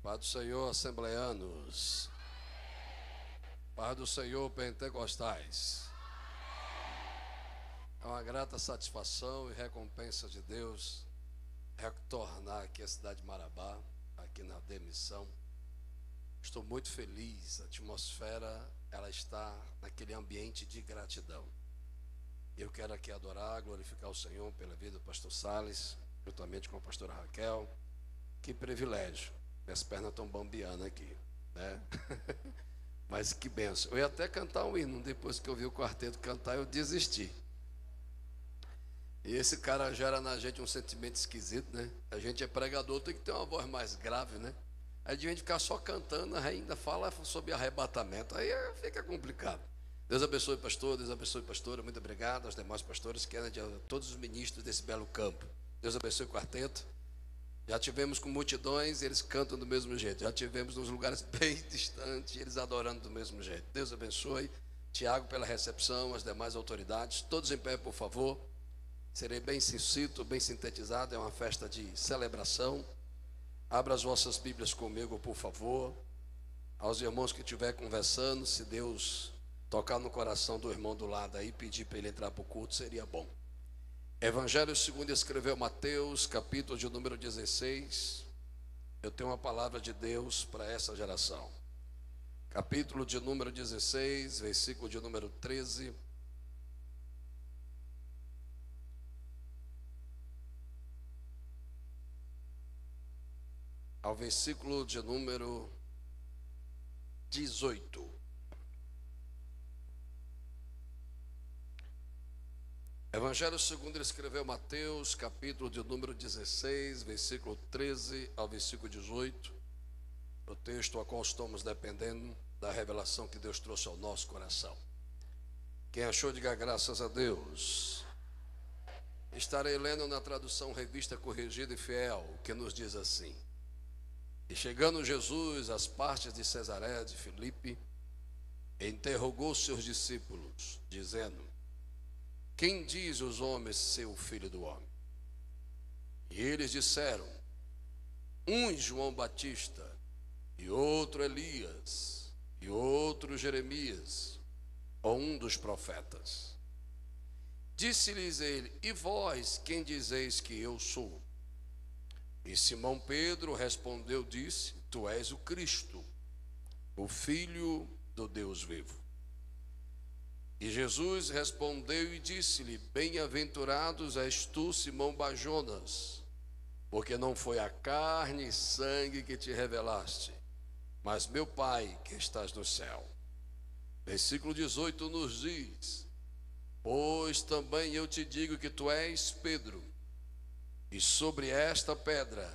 Paz do Senhor, assembleanos. Paz do Senhor, pentecostais. É uma grata satisfação e recompensa de Deus retornar aqui à cidade de Marabá, aqui na demissão. Estou muito feliz, a atmosfera ela está naquele ambiente de gratidão. Eu quero aqui adorar, glorificar o Senhor pela vida do pastor Salles, juntamente com a pastora Raquel. Que privilégio, minhas pernas estão bambeando aqui, né? Mas que benção. Eu ia até cantar um hino, depois que eu vi o quarteto cantar, eu desisti. E esse cara gera na gente um sentimento esquisito, né? A gente é pregador, tem que ter uma voz mais grave, né? Aí de gente ficar só cantando, ainda fala sobre arrebatamento, aí fica complicado. Deus abençoe, pastor, Deus abençoe, pastora, muito obrigado aos demais pastores, que a todos os ministros desse belo campo. Deus abençoe o quarteto. Já tivemos com multidões, eles cantam do mesmo jeito. Já tivemos nos lugares bem distantes, eles adorando do mesmo jeito. Deus abençoe. Tiago pela recepção, as demais autoridades. Todos em pé, por favor. Serei bem sucinto, bem sintetizado. É uma festa de celebração. Abra as vossas Bíblias comigo, por favor. Aos irmãos que estiver conversando, se Deus tocar no coração do irmão do lado aí, pedir para ele entrar para o culto, seria bom. Evangelho segundo escreveu Mateus, capítulo de número 16. Eu tenho uma palavra de Deus para essa geração. Capítulo de número 16, versículo de número 13. Ao versículo de número 18. Evangelho segundo ele escreveu Mateus, capítulo de número 16, versículo 13 ao versículo 18. O texto a qual estamos dependendo da revelação que Deus trouxe ao nosso coração. Quem achou, diga graças a Deus. Estarei lendo na tradução Revista Corrigida e Fiel, que nos diz assim: E chegando Jesus às partes de Cesareia de Filipe, interrogou seus discípulos, dizendo: Quem diz os homens ser o Filho do Homem? E eles disseram: um João Batista, e outro Elias, e outro Jeremias, ou um dos profetas. Disse-lhes ele: E vós, quem dizeis que eu sou? E Simão Pedro respondeu, disse: Tu és o Cristo, o Filho do Deus vivo. E Jesus respondeu e disse-lhe: Bem-aventurados és tu, Simão Bajonas, porque não foi a carne e sangue que te revelaste, mas meu Pai que estás no céu. Versículo 18 nos diz: Pois também eu te digo que tu és Pedro, e sobre esta pedra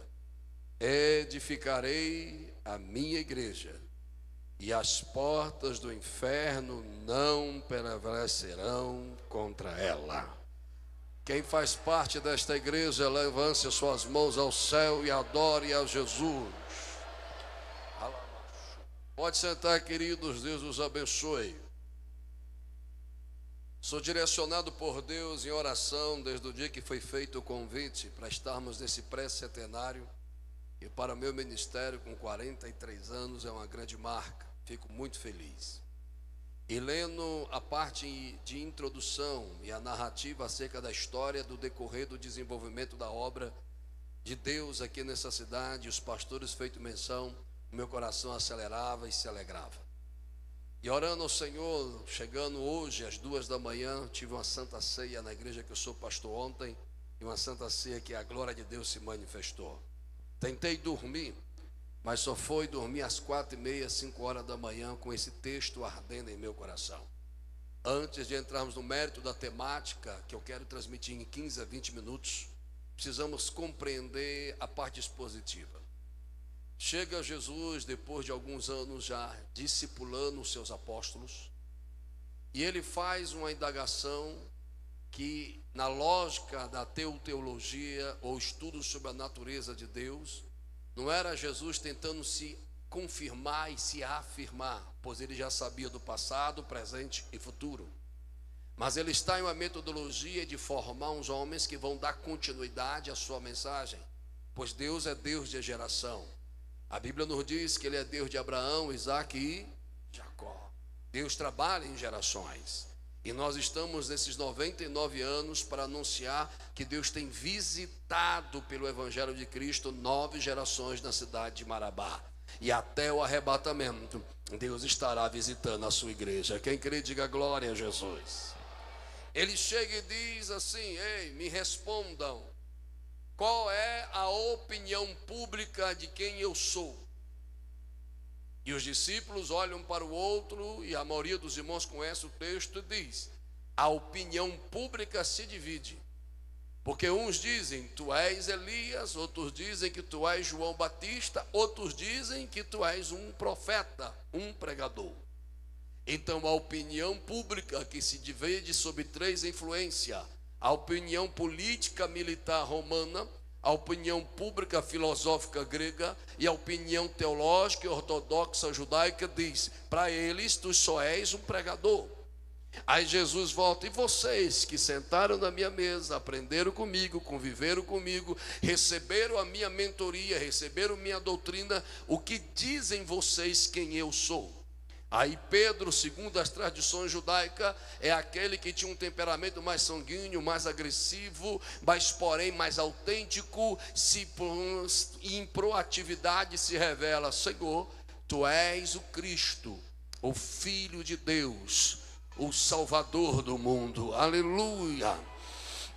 edificarei a minha igreja, e as portas do inferno não prevalecerão contra ela. Quem faz parte desta igreja, levante as suas mãos ao céu e adore a Jesus. Pode sentar, queridos, Deus os abençoe. Sou direcionado por Deus em oração desde o dia que foi feito o convite para estarmos nesse pré-centenário. E para o meu ministério, com 43 anos, é uma grande marca. Fico muito feliz. E lendo a parte de introdução e a narrativa acerca da história do decorrer do desenvolvimento da obra de Deus aqui nessa cidade, os pastores feito menção, o meu coração acelerava e se alegrava. E orando ao Senhor, chegando hoje às 2 da manhã, tive uma santa ceia na igreja que eu sou pastor ontem, e uma santa ceia que a glória de Deus se manifestou. Tentei dormir, mas só foi dormir às 4h30, 5 horas da manhã, com esse texto ardendo em meu coração. Antes de entrarmos no mérito da temática, que eu quero transmitir em 15 a 20 minutos, precisamos compreender a parte expositiva. Chega Jesus, depois de alguns anos já discipulando os seus apóstolos, e ele faz uma indagação que, na lógica da teologia ou estudo sobre a natureza de Deus, não era Jesus tentando se confirmar e se afirmar, pois ele já sabia do passado, presente e futuro. Mas ele está em uma metodologia de formar uns homens que vão dar continuidade à sua mensagem, pois Deus é Deus de geração. A Bíblia nos diz que Ele é Deus de Abraão, Isaque e Jacó. Deus trabalha em gerações. E nós estamos nesses 99 anos para anunciar que Deus tem visitado pelo Evangelho de Cristo 9 gerações na cidade de Marabá. E até o arrebatamento, Deus estará visitando a sua igreja. Quem crê, diga glória a Jesus. Ele chega e diz assim: ei, me respondam, qual é a opinião pública de quem eu sou? E os discípulos olham para o outro, e a maioria dos irmãos conhece o texto, e diz: a opinião pública se divide. Porque uns dizem, tu és Elias, outros dizem que tu és João Batista, outros dizem que tu és um profeta, um pregador. Então a opinião pública que se divide sobre 3 influências: a opinião política militar romana, a opinião pública filosófica grega e a opinião teológica e ortodoxa judaica diz: para eles tu só és um pregador. Aí Jesus volta: e vocês que sentaram na minha mesa, aprenderam comigo, conviveram comigo, receberam a minha mentoria, receberam minha doutrina, o que dizem vocês quem eu sou? Aí Pedro, segundo as tradições judaicas, é aquele que tinha um temperamento mais sanguíneo, mais agressivo, mas porém mais autêntico, em proatividade se revela: Senhor, tu és o Cristo, o Filho de Deus, o Salvador do mundo. Aleluia.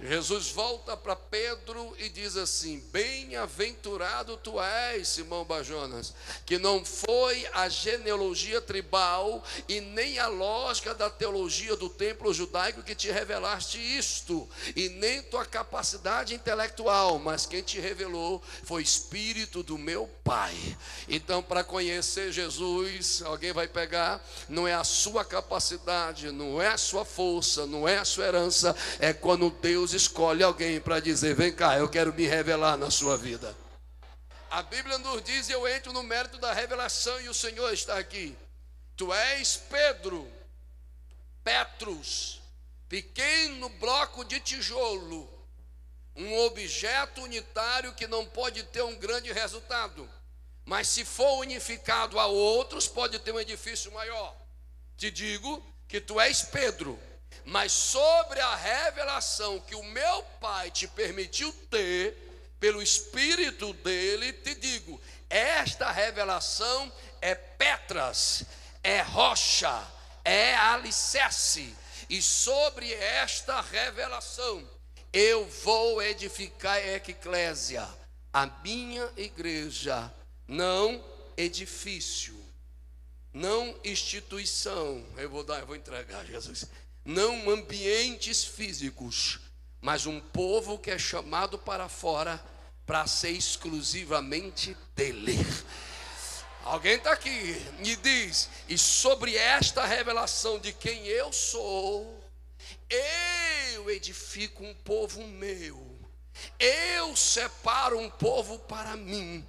Jesus volta para Pedro e diz assim: bem-aventurado tu és, Simão Bajonas, que não foi a genealogia tribal e nem a lógica da teologia do templo judaico que te revelaste isto, e nem tua capacidade intelectual, mas quem te revelou foi o Espírito do meu Pai. Então, para conhecer Jesus, alguém vai pegar, não é a sua capacidade, não é a sua força, não é a sua herança, é quando Deus escolhe alguém para dizer: vem cá, eu quero me revelar na sua vida. A Bíblia nos diz, e eu entro no mérito da revelação, e o Senhor está aqui: tu és Pedro, Petrus, pequeno bloco de tijolo, um objeto unitário que não pode ter um grande resultado, mas se for unificado a outros, pode ter um edifício maior. Te digo que tu és Pedro, mas sobre a revelação que o meu Pai te permitiu ter, pelo Espírito dele, te digo, esta revelação é Petras, é rocha, é alicerce, e sobre esta revelação eu vou edificar a eclésia, a minha igreja, não edifício, não instituição, eu vou entregar, Jesus, não ambientes físicos, mas um povo que é chamado para fora para ser exclusivamente dele. Alguém está aqui e diz: e sobre esta revelação de quem eu sou, eu edifico um povo meu, eu separo um povo para mim,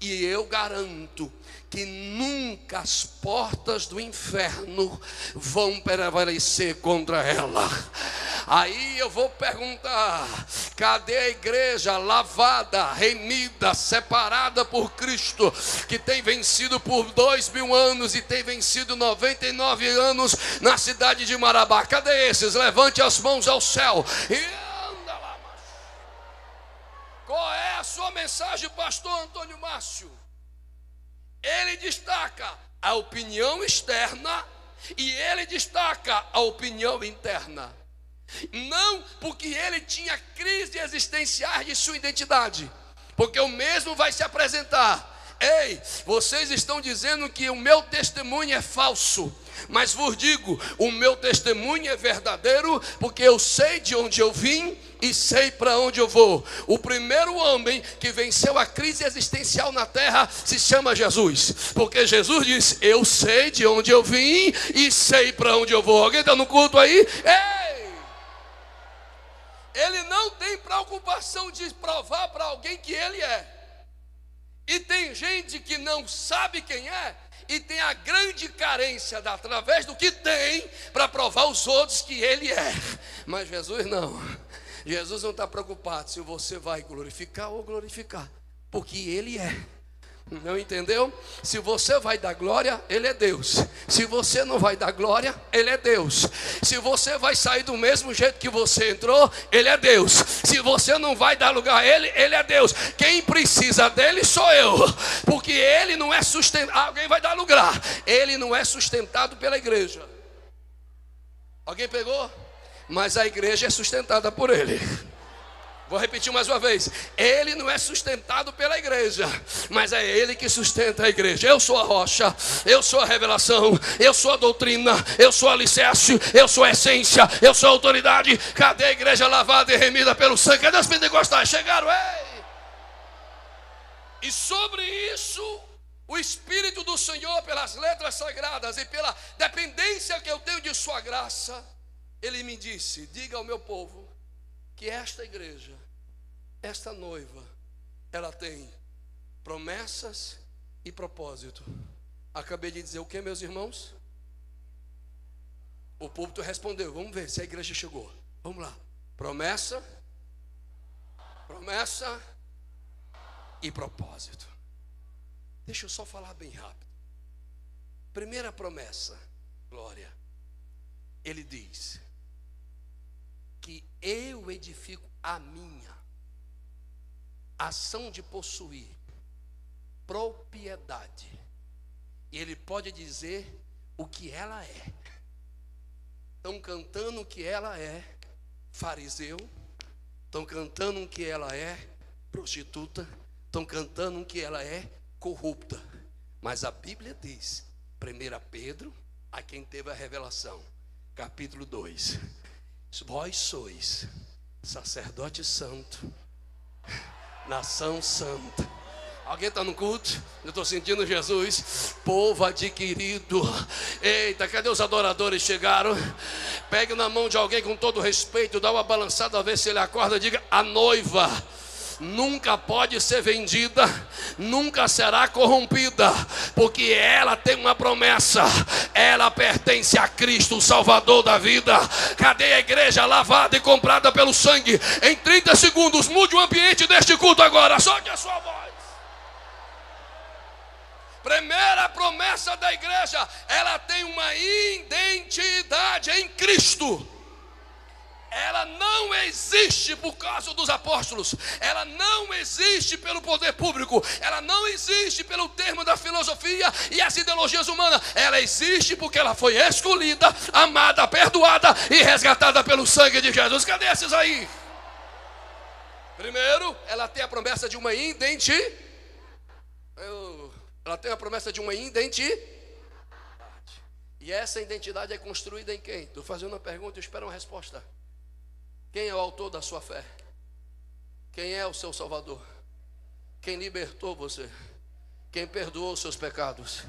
e eu garanto que nunca as portas do inferno vão prevalecer contra ela. Aí eu vou perguntar: cadê a igreja lavada, remida, separada por Cristo, que tem vencido por 2000 anos e tem vencido 99 anos na cidade de Marabá? Cadê esses? Levante as mãos ao céu e anda lá, macho. Qual é a sua mensagem, pastor Antônio Márcio? Ele destaca a opinião externa e ele destaca a opinião interna. Não porque ele tinha crise existenciais de sua identidade, porque o mesmo vai se apresentar: ei, vocês estão dizendo que o meu testemunho é falso, mas vos digo, o meu testemunho é verdadeiro, porque eu sei de onde eu vim e sei para onde eu vou. O primeiro homem que venceu a crise existencial na terra se chama Jesus, porque Jesus disse: eu sei de onde eu vim e sei para onde eu vou. Alguém está no culto aí? Ei! Ele não tem preocupação de provar para alguém que ele é. E tem gente que não sabe quem é e tem a grande carência, através do que tem, para provar aos outros que ele é. Mas Jesus não. Jesus não está preocupado se você vai glorificar ou glorificar, porque ele é. Não entendeu? Se você vai dar glória, Ele é Deus. Se você não vai dar glória, Ele é Deus. Se você vai sair do mesmo jeito que você entrou, Ele é Deus. Se você não vai dar lugar a Ele, Ele é Deus. Quem precisa dEle sou eu, porque Ele não é sustentado. Alguém vai dar lugar. Ele não é sustentado pela igreja. Alguém pegou? Mas a igreja é sustentada por Ele. Vou repetir mais uma vez. Ele não é sustentado pela igreja, mas é Ele que sustenta a igreja. Eu sou a rocha, eu sou a revelação, eu sou a doutrina, eu sou a alicerce, eu sou a essência, eu sou a autoridade. Cadê a igreja lavada e remida pelo sangue? Cadê os pentecostais? Chegaram, ei! E sobre isso, o Espírito do Senhor, pelas letras sagradas e pela dependência que eu tenho de sua graça, Ele me disse: diga ao meu povo que esta igreja, esta noiva, ela tem promessas e propósito. Acabei de dizer o que, meus irmãos? O púlpito respondeu. Vamos ver se a igreja chegou. Vamos lá. Promessa, promessa e propósito. Deixa eu só falar bem rápido. Primeira promessa, glória. Ele diz que eu edifico a minha ação de possuir propriedade. E Ele pode dizer o que ela é. Estão cantando que ela é fariseu, estão cantando que ela é prostituta, estão cantando que ela é corrupta. Mas a Bíblia diz, 1 Pedro, a quem teve a revelação, capítulo 2: vós sois sacerdote santo, nação santa. Alguém está no culto? Eu estou sentindo Jesus. Povo adquirido. Eita, cadê os adoradores? Chegaram. Pegue na mão de alguém com todo respeito, dá uma balançada a ver se ele acorda. Diga: a noiva nunca pode ser vendida, nunca será corrompida, porque ela tem uma promessa. Ela pertence a Cristo, o Salvador da vida. Cadê a igreja lavada e comprada pelo sangue? Em 30 segundos, mude o ambiente deste culto agora. Solte a sua voz. Primeira promessa da igreja: ela tem uma identidade em Cristo. Ela não existe por causa dos apóstolos. Ela não existe pelo poder público. Ela não existe pelo termo da filosofia e as ideologias humanas. Ela existe porque ela foi escolhida, amada, perdoada e resgatada pelo sangue de Jesus. Cadê esses aí? Primeiro, ela tem a promessa de uma identidade. Ela tem a promessa de uma identidade. E essa identidade é construída em quem? Estou fazendo uma pergunta e espero uma resposta. Quem é o autor da sua fé? Quem é o seu Salvador? Quem libertou você? Quem perdoou os seus pecados?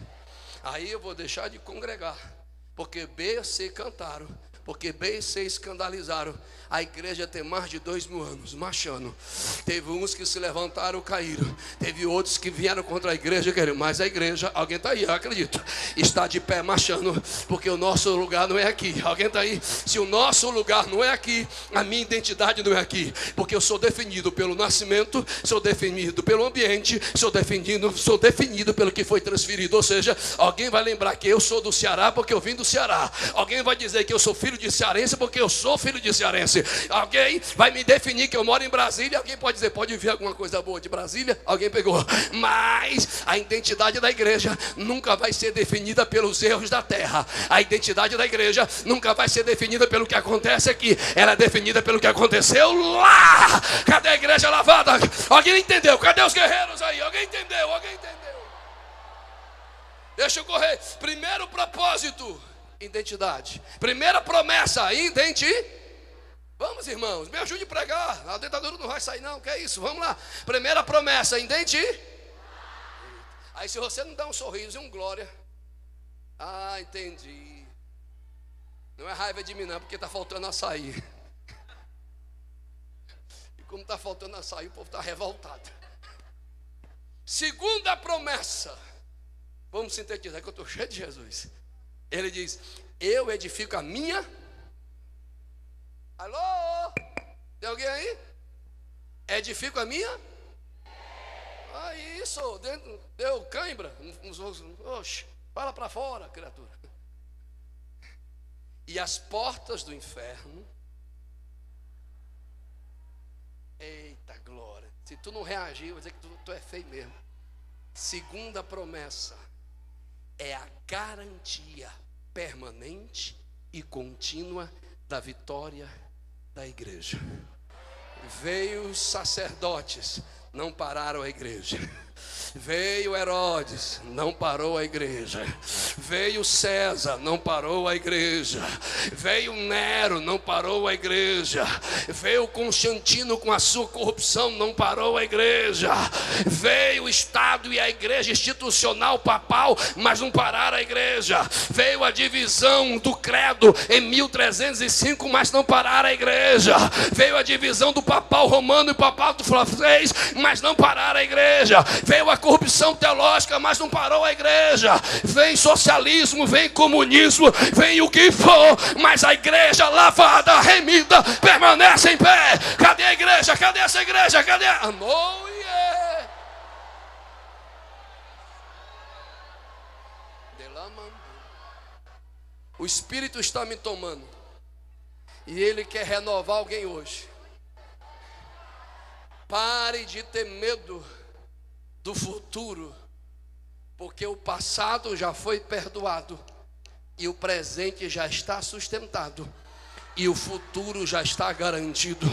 Aí eu vou deixar de congregar, porque B e C cantaram, porque B e C escandalizaram. A igreja tem mais de 2000 anos, marchando. Teve uns que se levantaram, caíram. Teve outros que vieram contra a igreja, mas a igreja, alguém está aí, eu acredito, está de pé marchando, porque o nosso lugar não é aqui. Alguém está aí? Se o nosso lugar não é aqui, a minha identidade não é aqui, porque eu sou definido pelo nascimento, sou definido pelo ambiente, sou definido pelo que foi transferido. Ou seja, alguém vai lembrar que eu sou do Ceará porque eu vim do Ceará. Alguém vai dizer que eu sou filho de cearense porque eu sou filho de cearense. Alguém vai me definir que eu moro em Brasília. Alguém pode dizer, pode vir alguma coisa boa de Brasília? Alguém pegou. Mas a identidade da igreja nunca vai ser definida pelos erros da terra. A identidade da igreja nunca vai ser definida pelo que acontece aqui. Ela é definida pelo que aconteceu lá. Cadê a igreja lavada? Alguém entendeu? Cadê os guerreiros aí? Alguém entendeu? Alguém entendeu? Deixa eu correr. Primeiro propósito, identidade. Primeira promessa, identidade. Vamos, irmãos, me ajude a pregar. A dentadura não vai sair não, que é isso? Vamos lá. Primeira promessa, identidade. Aí se você não dá um sorriso e um glória, ah, entendi. Não é raiva de mim não, porque está faltando açaí. E como está faltando açaí, o povo está revoltado. Segunda promessa, vamos sintetizar que eu estou cheio de Jesus. Ele diz: eu edifico a minha. Alô? Tem alguém aí? Edifico a minha? Aí isso, deu cãibra. Oxe, fala para fora, criatura. E as portas do inferno. Eita glória. Se tu não reagir, eu vou dizer que tu é feio mesmo. Segunda promessa é a garantia permanente e contínua da vitória da igreja. Veio os sacerdotes, não pararam a igreja. Veio Herodes, não parou a igreja. Veio César, não parou a igreja. Veio Nero, não parou a igreja. Veio Constantino com a sua corrupção, não parou a igreja. Veio o Estado e a igreja institucional papal, mas não pararam a igreja. Veio a divisão do credo em 1305, mas não pararam a igreja. Veio a divisão do papal romano e papal do francês, mas não pararam a igreja. Veio a corrupção teológica, mas não parou a igreja. Vem socialismo, vem comunismo, vem o que for, mas a igreja lavada, remida, permanece em pé. Cadê a igreja? Cadê essa igreja? Cadê a... Oh, yeah. O Espírito está me tomando e Ele quer renovar alguém hoje. Pare de ter medo do futuro, porque o passado já foi perdoado e o presente já está sustentado e o futuro já está garantido.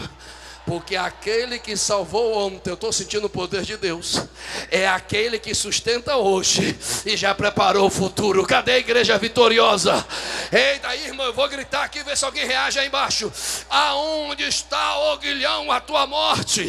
Porque aquele que salvou ontem, eu estou sentindo o poder de Deus, é aquele que sustenta hoje e já preparou o futuro. Cadê a igreja vitoriosa? Eita, irmão, eu vou gritar aqui, ver se alguém reage aí embaixo. Aonde está, ó Guilhão, a tua morte?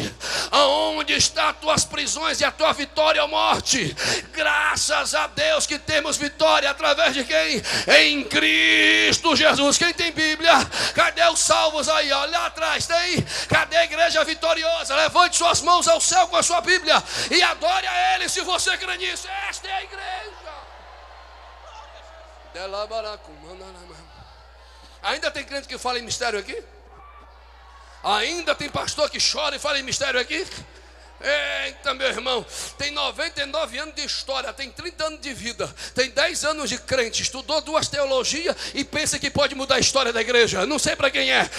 Aonde estão as tuas prisões e a tua vitória, ó morte? Graças a Deus que temos vitória através de quem? Em Cristo Jesus. Quem tem Bíblia? Cadê os salvos aí? Olha lá atrás, tem? Cadê a igreja vitoriosa? Levante suas mãos ao céu com a sua Bíblia e adore a Ele se você crê nisso. Esta é a igreja. Ainda tem crente que fala em mistério aqui? Ainda tem pastor que chora e fala em mistério aqui? Eita, meu irmão, tem 99 anos de história, tem 30 anos de vida, tem 10 anos de crente, estudou 2 teologias e pensa que pode mudar a história da igreja. Não sei para quem é.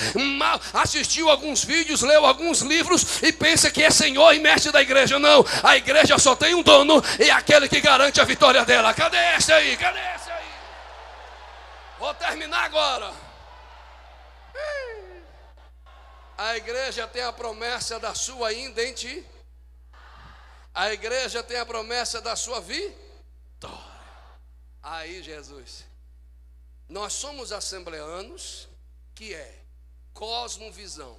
Assistiu alguns vídeos, leu alguns livros e pensa que é senhor e mestre da igreja. Não, a igreja só tem um dono e é aquele que garante a vitória dela. Cadê esse aí? Cadê esse aí? Vou terminar agora. A igreja tem a promessa da sua identidade. A igreja tem a promessa da sua vitória. Aí, Jesus, nós somos assembleanos, que é cosmovisão.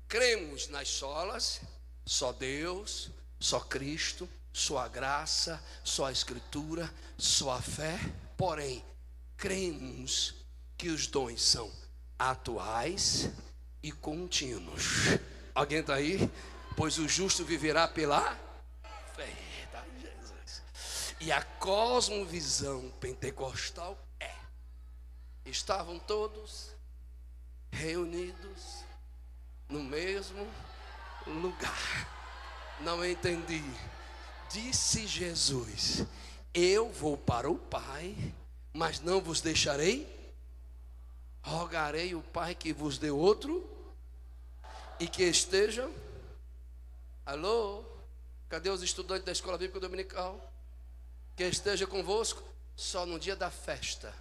Cremos nas solas, só Deus, só Cristo, só a graça, só a Escritura, só a fé. Porém, cremos que os dons são atuais e contínuos. Alguém está aí? Pois o justo viverá pela fé. Tá, Jesus. E a cosmovisão pentecostal é: estavam todos reunidos no mesmo lugar. Não entendi. Disse Jesus: eu vou para o Pai, mas não vos deixarei. Rogarei o Pai que vos dê outro e que esteja. Alô? Cadê os estudantes da escola bíblica dominical? Que esteja convosco só no dia da festa,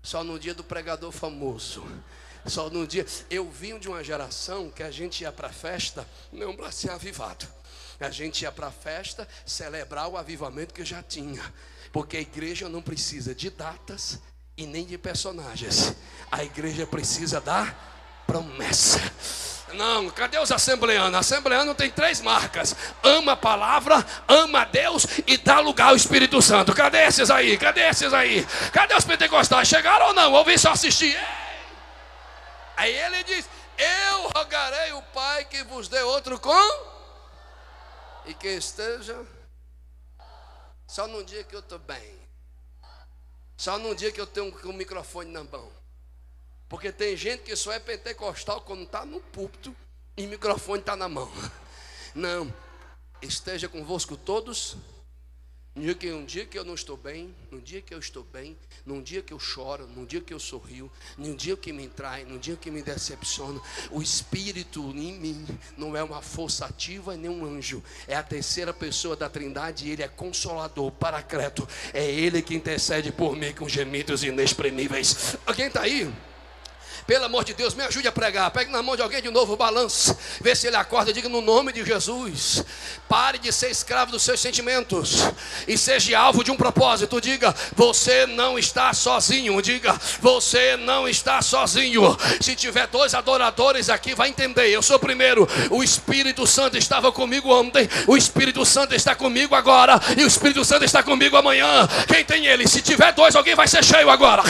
só no dia do pregador famoso, só no dia. Eu vim de uma geração que a gente ia para a festa não para ser avivado, a gente ia para a festa celebrar o avivamento que já tinha, porque a igreja não precisa de datas e nem de personagens, a igreja precisa da promessa. Não, cadê os assembleanos? Assembleano tem 3 marcas: ama a palavra, ama a Deus e dá lugar ao Espírito Santo. Cadê esses aí? Cadê esses aí? Cadê os pentecostais? Chegaram ou não? Ou vim só assistir? Ei! Aí ele diz: eu rogarei o Pai que vos dê outro com e que esteja. Só num dia que eu estou bem, só num dia que eu tenho um microfone na mão. Porque tem gente que só é pentecostal quando está no púlpito e o microfone está na mão. Não, esteja convosco todos. Um dia que eu não estou bem, num dia que eu estou bem, num dia que eu choro, num dia que eu sorrio, num dia que me trai, num dia que me decepciono, o Espírito em mim não é uma força ativa nem um anjo, é a terceira pessoa da Trindade, e Ele é Consolador, Paracleto, é Ele que intercede por mim com gemidos inexprimíveis. Alguém está aí? Pelo amor de Deus, me ajude a pregar. Pegue na mão de alguém de novo o balanço. Vê se ele acorda. Diga no nome de Jesus. Pare de ser escravo dos seus sentimentos e seja alvo de um propósito. Diga, você não está sozinho. Diga, você não está sozinho. Se tiver dois adoradores aqui, vai entender. Eu sou o primeiro. O Espírito Santo estava comigo ontem. O Espírito Santo está comigo agora. E o Espírito Santo está comigo amanhã. Quem tem ele? Se tiver dois, alguém vai ser cheio agora.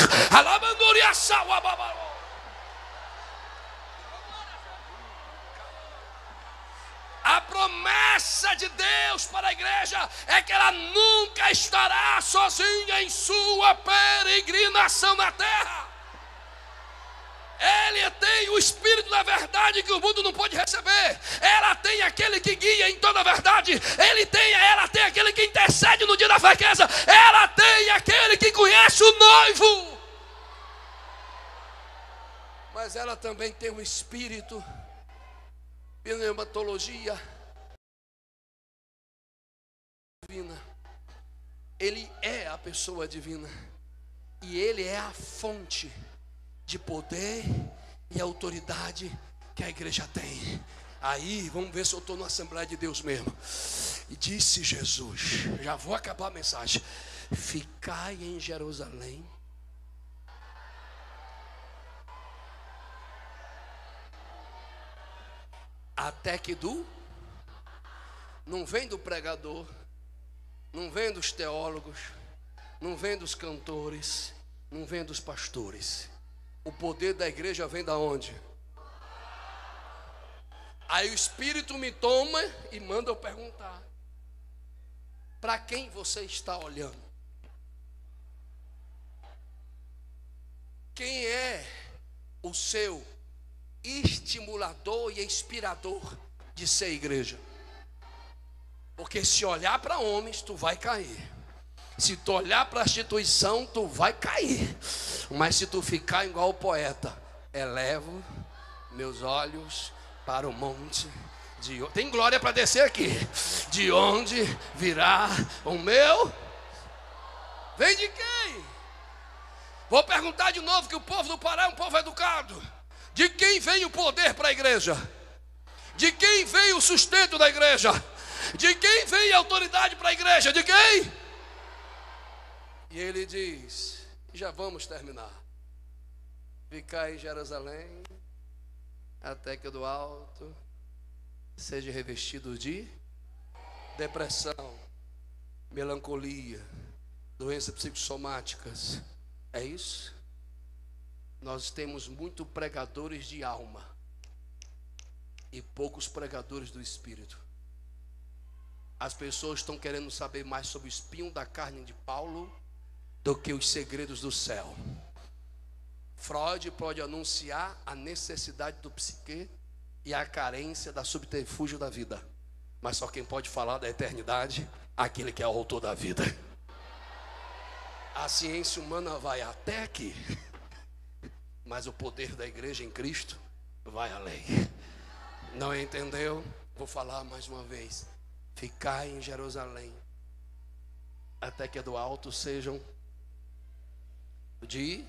A promessa de Deus para a igreja é que ela nunca estará sozinha em sua peregrinação na terra. Ele tem o Espírito da verdade que o mundo não pode receber. Ela tem aquele que guia em toda a verdade. Ela tem aquele que intercede no dia da fraqueza. Ela tem aquele que conhece o noivo. Mas ela também tem o Espírito. Pneumatologia divina. Ele é a pessoa divina e ele é a fonte de poder e autoridade que a igreja tem. Aí vamos ver se eu estou na Assembleia de Deus mesmo. E disse Jesus, já vou acabar a mensagem: ficai em Jerusalém até que não vem do pregador, não vem dos teólogos, não vem dos cantores, não vem dos pastores. O poder da igreja vem da onde? Aí o Espírito me toma e manda eu perguntar: para quem você está olhando? Quem é o seu estimulador e inspirador de ser igreja? Porque se olhar para homens, tu vai cair. Se tu olhar para a instituição, tu vai cair. Mas se tu ficar igual o poeta: elevo meus olhos para o monte tem glória para descer aqui. De onde virá o meu? Vem de quem? Vou perguntar de novo, que o povo do Pará é um povo educado. De quem vem o poder para a igreja? De quem vem o sustento da igreja? De quem vem a autoridade para a igreja? De quem? E ele diz, já vamos terminar: ficai em Jerusalém até que do alto seja revestido de depressão, melancolia, doenças psicossomáticas. É isso? Nós temos muito pregadores de alma e poucos pregadores do Espírito. As pessoas estão querendo saber mais sobre o espinho da carne de Paulo do que os segredos do céu. Freud pode anunciar a necessidade do psique e a carência da subterfúgio da vida, mas só quem pode falar da eternidade, aquele que é o autor da vida. A ciência humana vai até aqui, mas o poder da igreja em Cristo vai além. Não entendeu? Vou falar mais uma vez: ficai em Jerusalém até que do alto sejam de...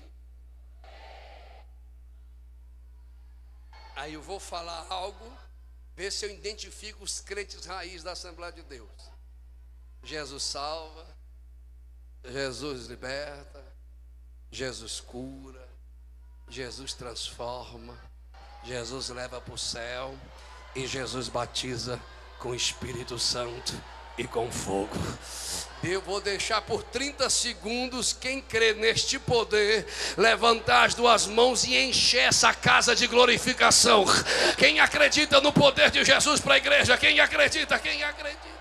Aí eu vou falar algo, ver se eu identifico os crentes raiz da Assembleia de Deus. Jesus salva, Jesus liberta, Jesus cura, Jesus transforma, Jesus leva para o céu e Jesus batiza com o Espírito Santo e com fogo. Eu vou deixar por 30 segundos quem crê neste poder levantar as duas mãos e encher essa casa de glorificação. Quem acredita no poder de Jesus para a igreja? Quem acredita? Quem acredita?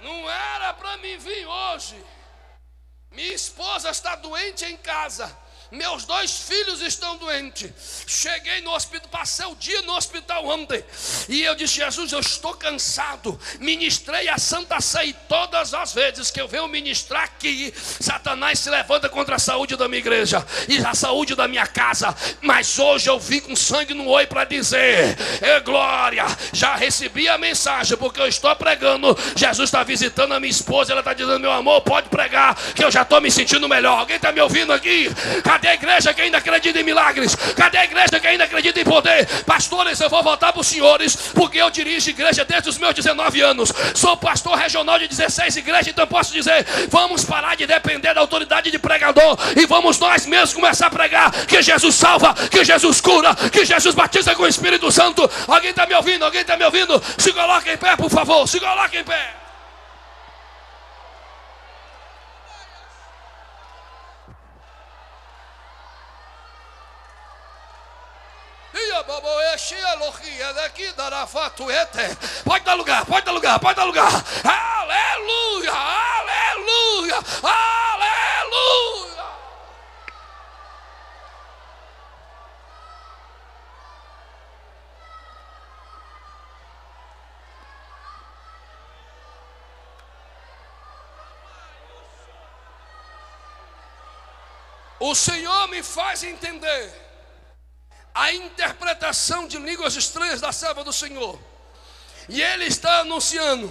Não era para mim vir hoje, Minha esposa está doente em casa. Meus 2 filhos estão doentes. Cheguei no hospital, passei o dia no hospital ontem. E eu disse: Jesus, eu estou cansado. Ministrei a Santa Ceia. E todas as vezes que eu venho ministrar aqui, Satanás se levanta contra a saúde da minha igreja e a saúde da minha casa. Mas hoje eu vim com sangue no olho para dizer: glória, já recebi a mensagem, porque eu estou pregando. Jesus está visitando a minha esposa. Ela está dizendo: meu amor, pode pregar, que eu já estou me sentindo melhor. Alguém está me ouvindo aqui? Cadê a igreja que ainda acredita em milagres? Cadê a igreja que ainda acredita em poder? Pastores, eu vou voltar para os senhores, porque eu dirijo igreja desde os meus 19 anos. Sou pastor regional de 16 igrejas, então posso dizer: vamos parar de depender da autoridade de pregador e vamos nós mesmos começar a pregar que Jesus salva, que Jesus cura, que Jesus batiza com o Espírito Santo. Alguém está me ouvindo? Alguém está me ouvindo? Se coloca em pé, por favor. Se coloca em pé. Pode dar lugar, pode dar lugar, pode dar lugar. Aleluia, aleluia, aleluia. O Senhor me faz entender a interpretação de línguas estranhas da serva do Senhor. E ele está anunciando.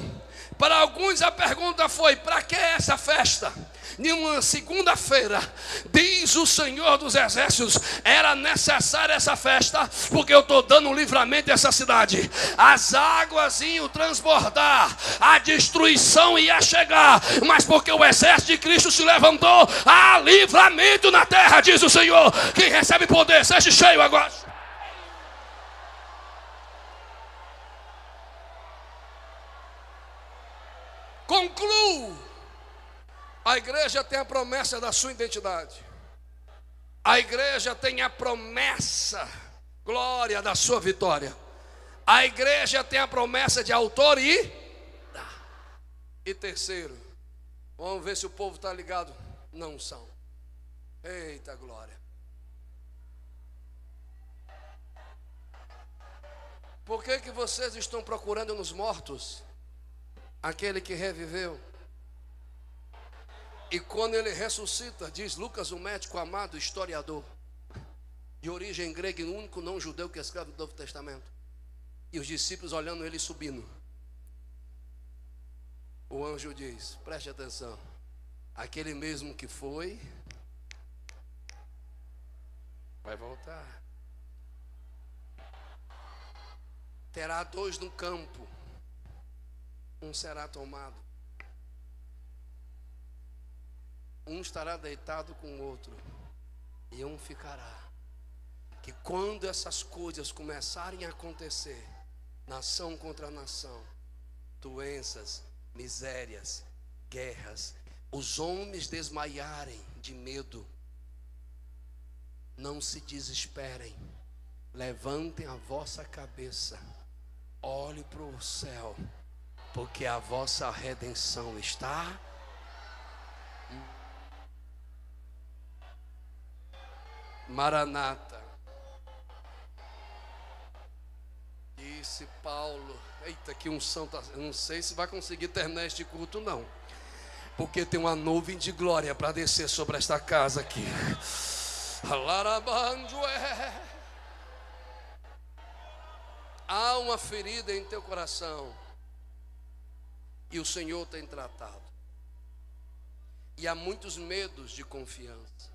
Para alguns a pergunta foi: para que essa festa? Numa segunda-feira, diz o Senhor dos Exércitos, era necessária essa festa, porque eu estou dando um livramento a essa cidade. As águas iam transbordar, a destruição ia chegar, mas porque o exército de Cristo se levantou, há livramento na terra, diz o Senhor. Quem recebe poder, seja cheio agora. Concluo. A igreja tem a promessa da sua identidade. A igreja tem a promessa, glória, da sua vitória. A igreja tem a promessa de autoridade. E terceiro, vamos ver se o povo está ligado. Não são. Eita glória. Por que vocês estão procurando nos mortos aquele que reviveu? E quando ele ressuscita, diz Lucas, o médico amado, historiador, de origem grega e o único não judeu que escreve o Novo Testamento, e os discípulos olhando ele subindo, o anjo diz: preste atenção, aquele mesmo que foi, vai voltar. Terá 2 no campo, um será tomado. Um estará deitado com o outro, e um ficará. Que quando essas coisas começarem a acontecer, nação contra nação, doenças, misérias, guerras, os homens desmaiarem de medo, não se desesperem, levantem a vossa cabeça, olhe para o céu, porque a vossa redenção está. Maranata, disse Paulo. Eita, que unção, eu não sei se vai conseguir terminar este culto não, porque tem uma nuvem de glória para descer sobre esta casa aqui. Há uma ferida em teu coração, e o Senhor tem tratado. E há muitos medos de confiança.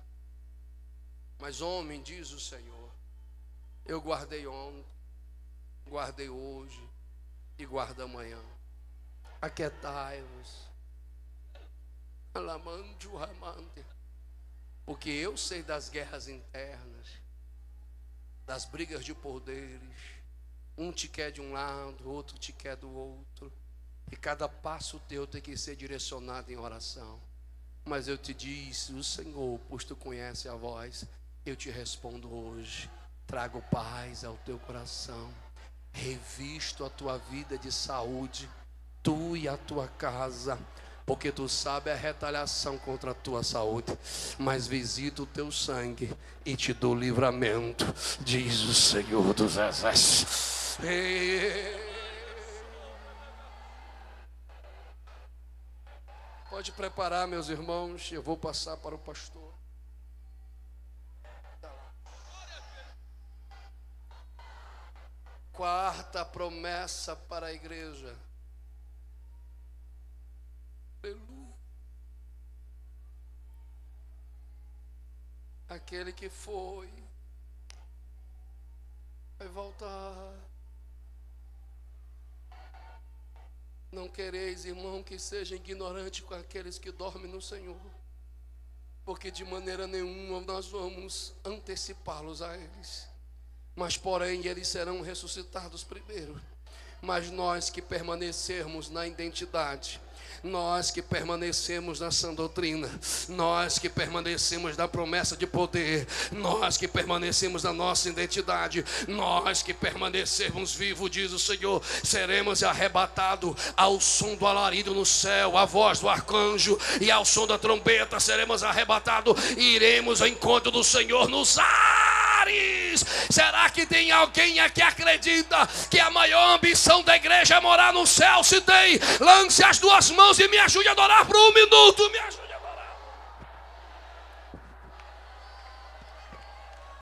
Mas homem, diz o Senhor, eu guardei ontem, guardei hoje e guardo amanhã. Aquietai-vos, porque eu sei das guerras internas, das brigas de poderes. Um te quer de um lado, outro te quer do outro, e cada passo teu tem que ser direcionado em oração. Mas eu te disse, o Senhor, pois tu conheces a voz, eu te respondo hoje: trago paz ao teu coração, revisto a tua vida de saúde, tu e a tua casa, porque tu sabe a retaliação contra a tua saúde, mas visita o teu sangue e te dou livramento, diz o Senhor dos Exércitos. Pode preparar, meus irmãos, eu vou passar para o pastor. Quarta promessa para a igreja. Aquele que foi, vai voltar. Não quereis, irmão, que seja ignorante com aqueles que dormem no Senhor, porque de maneira nenhuma nós vamos antecipá-los a eles, mas porém eles serão ressuscitados primeiro. Mas nós que permanecermos na identidade, nós que permanecemos na sã doutrina, nós que permanecemos na promessa de poder, nós que permanecemos na nossa identidade, nós que permanecemos vivos, diz o Senhor, seremos arrebatados ao som do alarido no céu, a voz do arcanjo e ao som da trombeta seremos arrebatados e iremos ao encontro do Senhor nos ares. Será que tem alguém aqui que acredita que a maior ambição da igreja é morar no céu? Se tem, lance as duas mãos e me ajude a adorar por um minuto. Me ajude.